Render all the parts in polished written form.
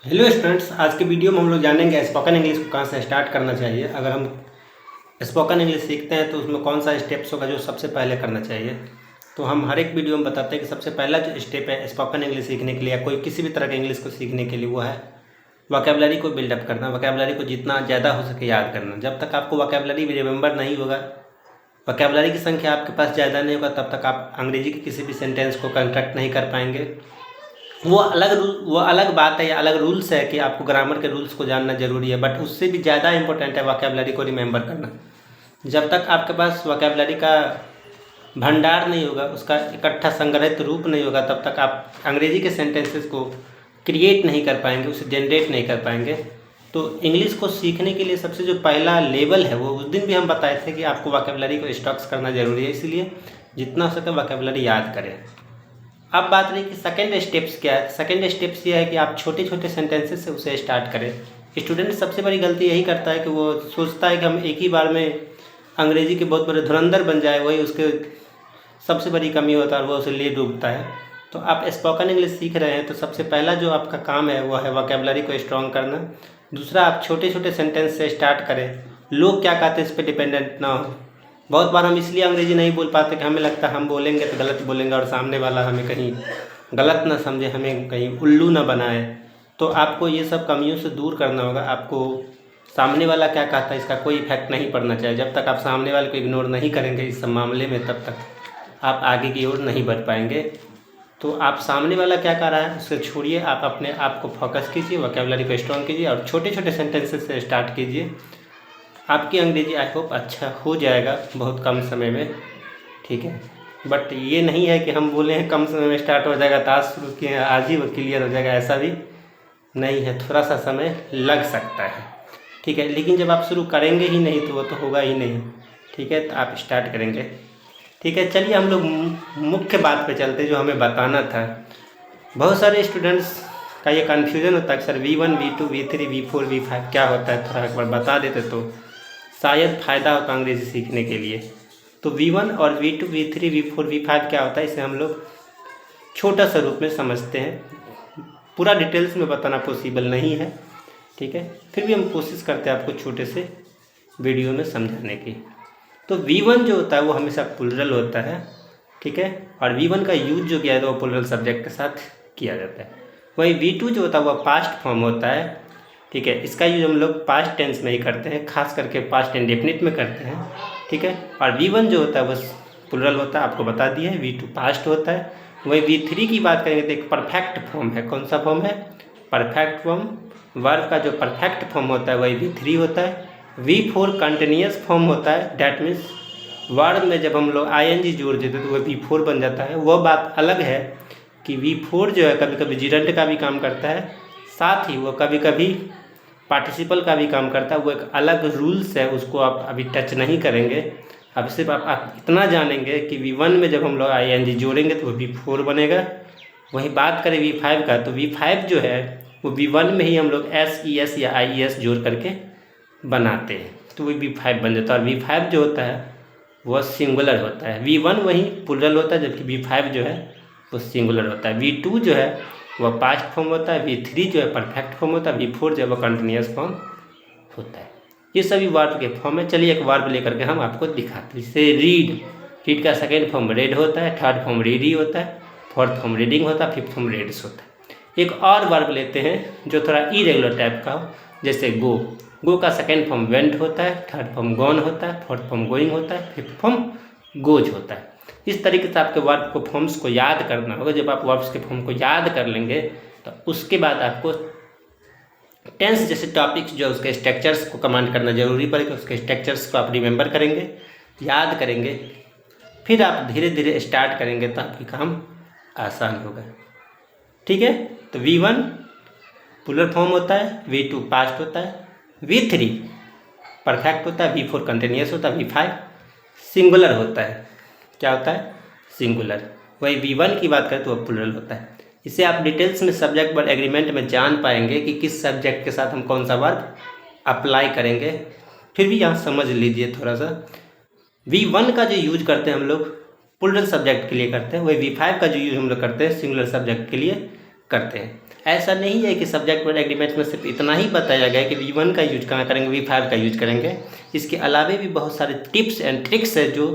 Hello students, आज के video में हम लोग जानेंगे स्पोकन इंग्लिश को कहाँ से स्टार्ट करना चाहिए। अगर हम स्पोकन इंग्लिश सीखते हैं तो उसमें कौन सा स्टेप्स होगा जो सबसे पहले करना चाहिए। तो हम हर एक वीडियो में बताते हैं कि सबसे पहला जो स्टेप है स्पोकन इंग्लिश सीखने के लिए या कोई किसी भी तरह के इंग्लिश को सीखने के लिए वो है वोकैबुलरी को बिल्डअप करना। वोकैबुलरी को जितना ज़्यादा हो सके याद करना। जब तक आपको वोकैबुलरी रिमेंबर नहीं होगा, वोकैबुलरी की संख्या आपके पास ज़्यादा नहीं होगा, तब तक आप अंग्रेजी के किसी भी सेंटेंस को कंस्ट्रक्ट नहीं कर पाएंगे। वो अलग बात है या अलग रूल्स है कि आपको ग्रामर के रूल्स को जानना ज़रूरी है, बट उससे भी ज़्यादा इंपॉर्टेंट है वोकैबुलरी को रिमेंबर करना। जब तक आपके पास वोकैबुलरी का भंडार नहीं होगा, उसका इकट्ठा संग्रहित रूप नहीं होगा, तब तक आप अंग्रेजी के सेंटेंसेस को क्रिएट नहीं कर पाएंगे, उसे जनरेट नहीं कर पाएंगे। तो इंग्लिश को सीखने के लिए सबसे जो पहला लेवल है वो उस दिन भी हम बताए थे कि आपको वोकैबुलरी को स्टॉक्स करना ज़रूरी है, इसलिए जितना हो सके वोकैबुलरी याद करें। अब बात रही कि सेकेंड स्टेप्स क्या है। सेकेंड स्टेप्स ये है कि आप छोटे छोटे सेंटेंसेस से उसे स्टार्ट करें। स्टूडेंट सबसे बड़ी गलती यही करता है कि वो सोचता है कि हम एक ही बार में अंग्रेजी के बहुत बड़े धुरंधर बन जाए, वही उसके सबसे बड़ी कमी होता है और वो उसे ले डूबता है। तो आप स्पोकन इंग्लिश सीख रहे हैं तो सबसे पहला जो आपका काम है वो है वोकैबुलरी को स्ट्रॉन्ग करना। दूसरा, आप छोटे छोटे सेंटेंस से स्टार्ट करें। लोग क्या कहते हैं इस पर डिपेंडेंट ना हो। बहुत बार हम इसलिए अंग्रेजी नहीं बोल पाते कि हमें लगता है हम बोलेंगे तो गलत बोलेंगे और सामने वाला हमें कहीं गलत ना समझे, हमें कहीं उल्लू ना बनाए। तो आपको ये सब कमियों से दूर करना होगा। आपको सामने वाला क्या कहता है इसका कोई इफेक्ट नहीं पड़ना चाहिए। जब तक आप सामने वाले को इग्नोर नहीं करेंगे इस सब मामले में, तब तक आप आगे की ओर नहीं बढ़ पाएंगे। तो आप सामने वाला क्या कर रहा है उसे छोड़िए, आप अपने आप को फोकस कीजिए, वोकैबुलरी को स्ट्रॉन्ग कीजिए और छोटे छोटे सेंटेंसेस से स्टार्ट कीजिए। आपकी अंग्रेजी आई होप अच्छा हो जाएगा बहुत कम समय में, ठीक है। बट ये नहीं है कि हम बोले हैं कम समय में स्टार्ट हो जाएगा तो आज शुरू किए हैं आज ही वो क्लियर हो जाएगा, ऐसा भी नहीं है। थोड़ा सा समय लग सकता है, ठीक है। लेकिन जब आप शुरू करेंगे ही नहीं तो वो तो होगा ही नहीं, ठीक है। तो आप स्टार्ट करेंगे, ठीक है। चलिए हम लोग मुख्य बात पे चलते जो हमें बताना था। बहुत सारे स्टूडेंट्स का ये कन्फ्यूज़न होता है कि sir V1 V2 V3 V4 V5 क्या होता है, थोड़ा एक बार बता देते तो शायद फ़ायदा होता अंग्रेज़ी सीखने के लिए। तो V1 और V2 V3 V4 V5 क्या होता है, इसे हम लोग छोटा सा रूप में समझते हैं। पूरा डिटेल्स में बताना पॉसिबल नहीं है, ठीक है। फिर भी हम कोशिश करते हैं आपको छोटे से वीडियो में समझाने की। तो V1 जो होता है वो हमेशा प्लुरल होता है, ठीक है। और V1 का यूज जो किया जाता है वो प्लुरल सब्जेक्ट के साथ किया जाता है। वही V2 जो होता है वह पास्ट फॉर्म होता है, ठीक है। इसका यूज हम लोग पास्ट टेंस में ही करते हैं, खास करके पास्ट इंडेफिनिट में करते हैं, ठीक है। और V1 जो होता है बस प्लुरल होता है, आपको बता दिया है। V2 पास्ट होता है। वही V3 की बात करेंगे तो एक परफेक्ट फॉर्म है। कौन सा फॉर्म है? Perfect form. वर्ब का जो परफेक्ट फॉर्म होता है वही V3 होता है। V4 कंटिन्यूअस फॉर्म होता है। डैट मीन्स वर्ब में जब हम लोग ING जोड़ देते तो वह V4 बन जाता है। वह बात अलग है कि V4 जो है कभी कभी जिरंट का भी काम करता है, साथ ही वो कभी कभी पार्टिसिपल का भी काम करता है। वो एक अलग रूल्स है, उसको आप अभी टच नहीं करेंगे। अब सिर्फ आप इतना जानेंगे कि V1 में जब हम लोग ING जोड़ेंगे तो वो V4 बनेगा। वहीं बात करें V5 का तो V5 जो है वो V1 में ही हम लोग SES या IES जोड़ करके बनाते हैं तो वो V5 बन जाता है। और V5 जो होता है वह सिंगुलर होता है। V1 वहीं प्लुरल होता है जबकि V5 जो है वो सिंगुलर होता है। V2 जो है वह पास्ट फॉर्म होता है। V3 जो है परफेक्ट फॉर्म होता है। V4 जो है वह कंटिन्यूअस फॉर्म होता है। ये सभी वर्ब के फॉर्म है। चलिए एक वर्ब लेकर के हम आपको दिखाते हैं। जैसे रीड का सेकेंड फॉर्म रेड होता है, थर्ड फॉर्म रीडी होता है, फोर्थ फॉर्म रीडिंग होता है, फिफ्थ फॉर्म रेड्स होता है। एक और वर्ब लेते हैं जो थोड़ा इरेगुलर टाइप का हो, जैसे गो का सेकेंड फॉर्म वेंट होता है, थर्ड फॉर्म गॉन होता है, फोर्थ फॉर्म गोइंग होता है, फिफ्थ फॉर्म गोज होता है। इस तरीके से आपके वर्ब को फॉर्म्स को याद करना होगा। जब आप वर्ब्स के फॉर्म को याद कर लेंगे तो उसके बाद आपको टेंस जैसे टॉपिक्स जो उसके स्ट्रक्चर्स को कमांड करना जरूरी पड़ेगा। उसके स्ट्रक्चर्स को आप रिमेंबर करेंगे, याद करेंगे, फिर आप धीरे धीरे स्टार्ट करेंगे तो आपकी काम आसान होगा, ठीक है। तो V1 प्लुरल फॉर्म होता है, V2 पास्ट होता है, V3 परफेक्ट होता है, V4 कंटिन्यूअस होता है, V5 सिंगुलर होता है। क्या होता है? सिंगुलर। वही V1 की बात करें तो वह प्लुरल होता है। इसे आप डिटेल्स में सब्जेक्ट वर्ब एग्रीमेंट में जान पाएंगे कि किस सब्जेक्ट के साथ हम कौन सा वर्ब अप्लाई करेंगे। फिर भी यहाँ समझ लीजिए थोड़ा सा। V1 का जो यूज करते हैं हम लोग प्लुरल सब्जेक्ट के लिए करते हैं, वही V5 का जो यूज हम लोग करते हैं सिंगुलर सब्जेक्ट के लिए करते हैं। ऐसा नहीं है कि सब्जेक्ट वर्ड एग्रीमेंट में सिर्फ इतना ही बताया गया कि V1 का यूज कहाँ करेंगे, V5 का यूज करेंगे। इसके अलावा भी बहुत सारे टिप्स एंड ट्रिक्स है जो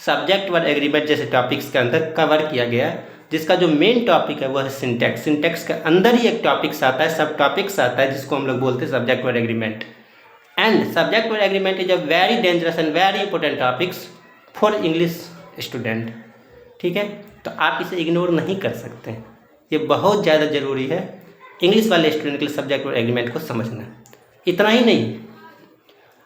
सब्जेक्ट वर्ड एग्रीमेंट जैसे टॉपिक्स के अंदर कवर किया गया है, जिसका जो मेन टॉपिक है वह है सिंटैक्स। सिंटैक्स के अंदर ही एक टॉपिक्स आता है, सब टॉपिक्स आता है, जिसको हम लोग बोलते हैं subject word agreement. And subject word agreement is a very dangerous and very important topics for English student. ठीक है, तो आप इसे इग्नोर नहीं कर सकते, ये बहुत ज़्यादा ज़रूरी है इंग्लिश वाले स्टूडेंट के लिए सब्जेक्ट वर्ड एग्रीमेंट को समझना। इतना ही नहीं,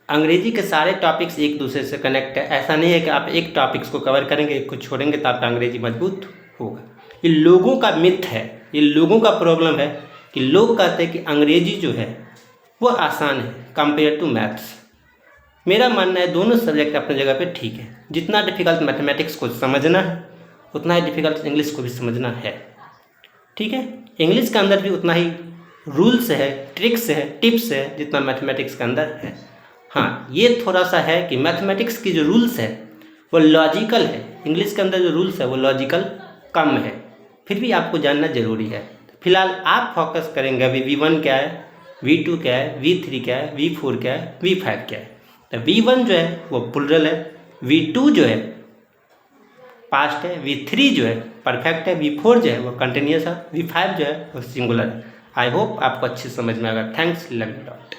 अंग्रेजी के सारे टॉपिक्स एक दूसरे से कनेक्ट है। ऐसा नहीं है कि आप एक टॉपिक्स को कवर करेंगे, एक को छोड़ेंगे तो आपका अंग्रेजी मजबूत होगा। ये लोगों का मिथ है, ये लोगों का प्रॉब्लम है कि लोग कहते हैं कि अंग्रेजी जो है वो आसान है कंपेयर टू मैथ्स। मेरा मानना है दोनों सब्जेक्ट अपनी जगह पे ठीक है। जितना डिफ़िकल्ट मैथमेटिक्स को समझना है उतना ही डिफ़िकल्ट इंग्लिश को भी समझना है। ठीक है, इंग्लिश के अंदर भी उतना ही रूल्स है, ट्रिक्स है, टिप्स है जितना मैथमेटिक्स के अंदर है। हाँ, ये थोड़ा सा है कि मैथमेटिक्स की जो रूल्स है वो लॉजिकल है, इंग्लिश के अंदर जो रूल्स है वो लॉजिकल कम है, फिर भी आपको जानना ज़रूरी है। फिलहाल आप फोकस करेंगे अभी V1 क्या है, V2 क्या है, V3 क्या है, V4 क्या है, V5 क्या है। तो V1 जो है वो प्लुरल है, V2 जो है पास्ट है, V3 जो है परफेक्ट है, V4 जो है वो कंटिन्यूस है, V5 जो है वो सिंगुलर है। आई होप आपको अच्छी समझ में आएगा। Thanks, love you lot.